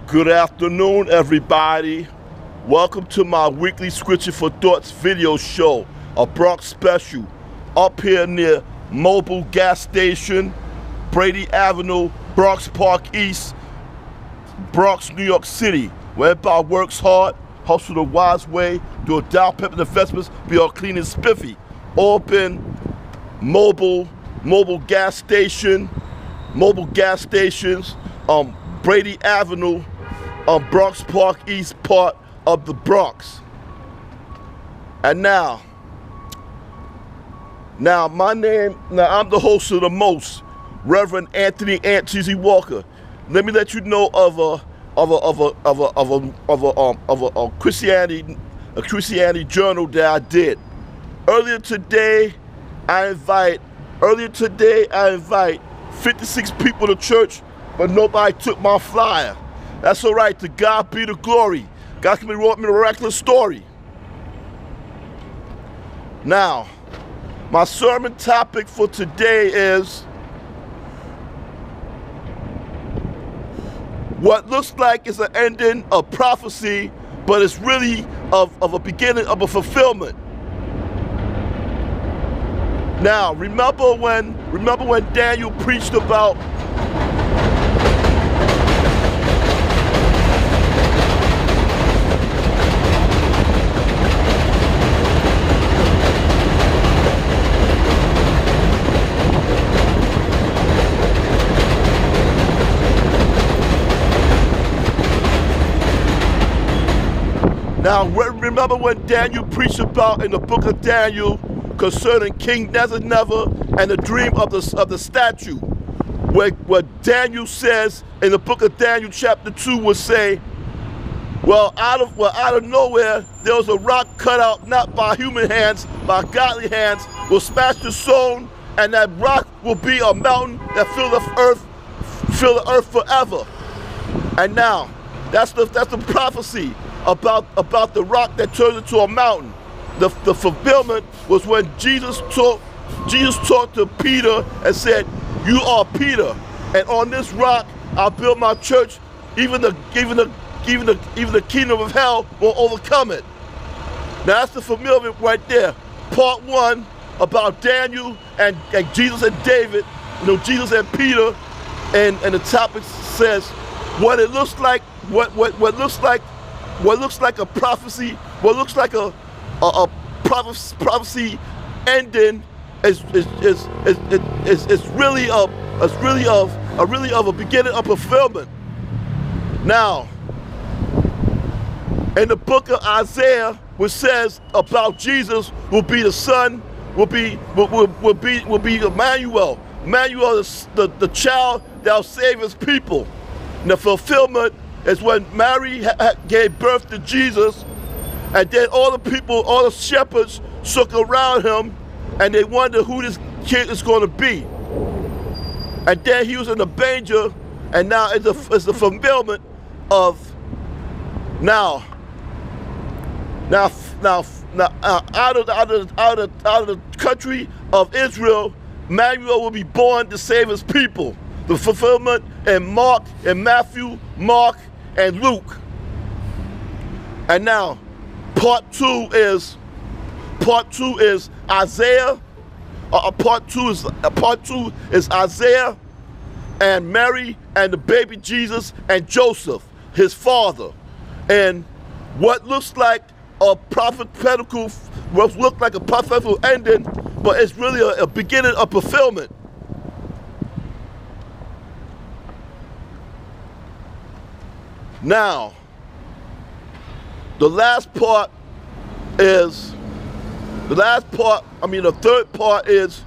Good afternoon, everybody. Welcome to my weekly Scripture for Thoughts video show, a Bronx special, up here near Mobile Gas Station, Brady Avenue, Bronx Park East, Bronx, New York City, where everybody works hard, hustle the wise way, do a down payment investments, be all clean and spiffy. Open mobile gas stations, Brady Avenue, Bronx Park East part of the Bronx. And now I'm the host of the most, Reverend Anthony Ant Cheesy Walker. Let me let you know of a Christianity journal that I did. Earlier today I invite 56 people to church, but nobody took my flyer. That's all right. To God be the glory. God can wrote me a miraculous story. Now, my sermon topic for today is what looks like is an ending of prophecy, but it's really of a beginning of a fulfillment. Now, remember when Daniel preached about Daniel preached about in the book of Daniel concerning King Nebuchadnezzar and the dream of the statue, where Daniel says in the book of Daniel chapter 2 would say, out of nowhere there was a rock cut out not by human hands, by godly hands, will smash the stone, and that rock will be a mountain that fill the earth forever. And now that's the prophecy about the rock that turns into a mountain. The fulfillment was when Jesus talked to Peter and said, "You are Peter, and on this rock I'll build my church. Even the kingdom of hell won't overcome it." Now that's the fulfillment right there. Part one about Daniel and Jesus and David, Jesus and Peter, and the topic says what it looks like, what looks like a prophecy, what looks like a prophecy ending is really of a beginning of fulfillment. Now, in the book of Isaiah, which says about Jesus will be the son, will be Emmanuel. Emmanuel is the child that will save his people. And the fulfillment is when Mary gave birth to Jesus, and then all the shepherds shook around him, and they wondered who this kid is going to be. And then he was in the manger, and now it's the fulfillment of out of the country of Israel, Emmanuel will be born to save his people. The fulfillment in Mark, and Matthew, Mark, and Luke. And now, part two is Isaiah. Part two is Isaiah and Mary and the baby Jesus and Joseph, his father, and what looks like a prophetical ending, but it's really a beginning of fulfillment. Now, the third part is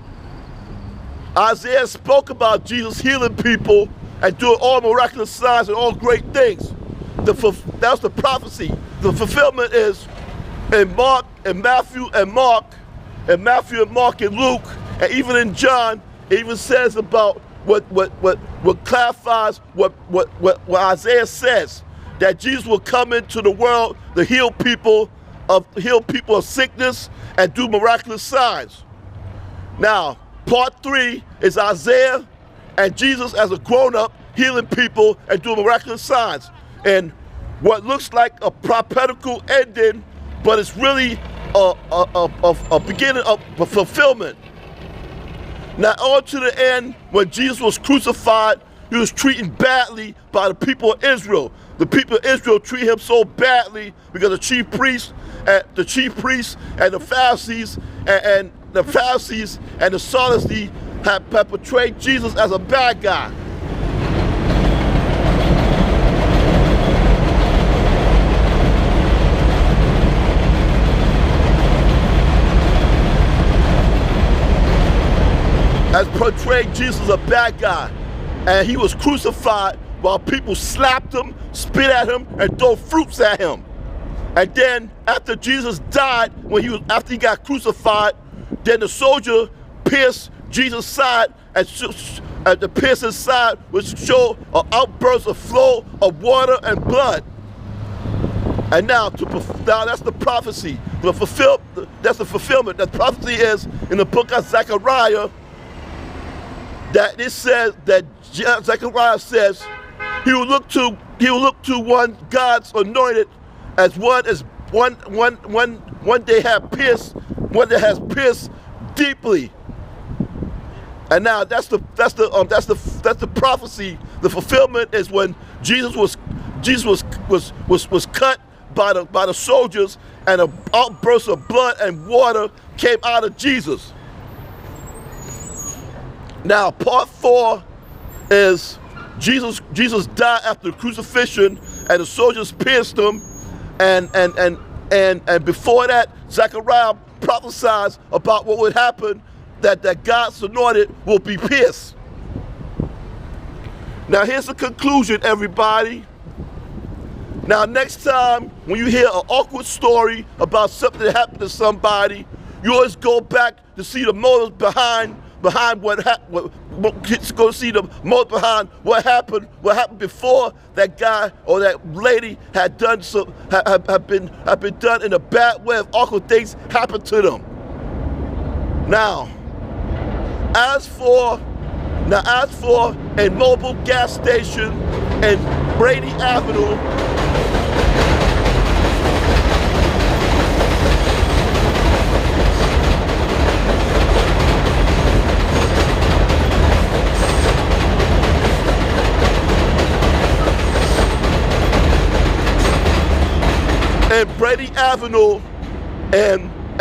Isaiah spoke about Jesus healing people and doing all miraculous signs and all great things. That's the prophecy. The fulfillment is in Mark and Matthew and Mark and Luke, and even in John. It even says about what clarifies what Isaiah says, that Jesus will come into the world to heal people of sickness and do miraculous signs. Now, part 3 is Isaiah and Jesus as a grown-up healing people and doing miraculous signs. in what looks like a prophetical ending, but it's really a beginning of a fulfillment. Now on to the end, when Jesus was crucified, he was treated badly by the people of Israel. The people of Israel treat him so badly because the chief priests and the Pharisees and the Sadducees have portrayed Jesus as a bad guy. Has portrayed Jesus as a bad guy, and he was crucified while people slapped him, spit at him, and throw fruits at him. And then after Jesus died, after he got crucified, then the soldier pierced Jesus' side, and the piercing side would show an outburst of flow of water and blood. And now that's the prophecy. That's the fulfillment. The prophecy is in the book of Zechariah. That it says that Zechariah says he will look to one God's anointed as one they have pierced, one that has pierced deeply. And now that's the prophecy. The fulfillment is when Jesus was cut by the soldiers, and an outburst of blood and water came out of Jesus. Now, part 4 is Jesus died after the crucifixion, and the soldiers pierced him, and before that, Zechariah prophesies about what would happen, that God's anointed will be pierced. Now, here's the conclusion, everybody. Now, next time when you hear an awkward story about something that happened to somebody, you always go back to see the motives behind what happened. Go see the motive behind what happened before that guy or that lady had done have been done in a bad way. Of awkward things happened to them. Now, as for a mobile gas station in Brady Avenue,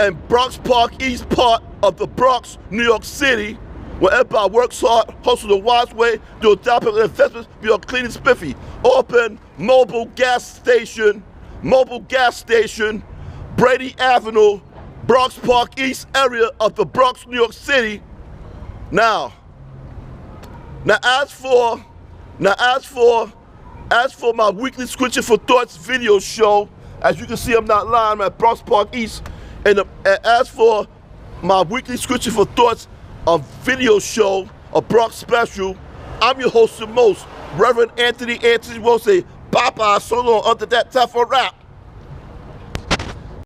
and Bronx Park East part of the Bronx, New York City, where everybody works hard, hustles the wise way, do a down investments, be on clean and spiffy. Open mobile gas station, Brady Avenue, Bronx Park East area of the Bronx, New York City. Now as for my weekly Scripture for Thoughts video show, as you can see, I'm not lying, I'm at Bronx Park East. And as for my weekly Scripture for Thoughts, a video show, a Bronx special, I'm your host the most, Reverend Anthony won't say, Papa, so long, under that time for rap.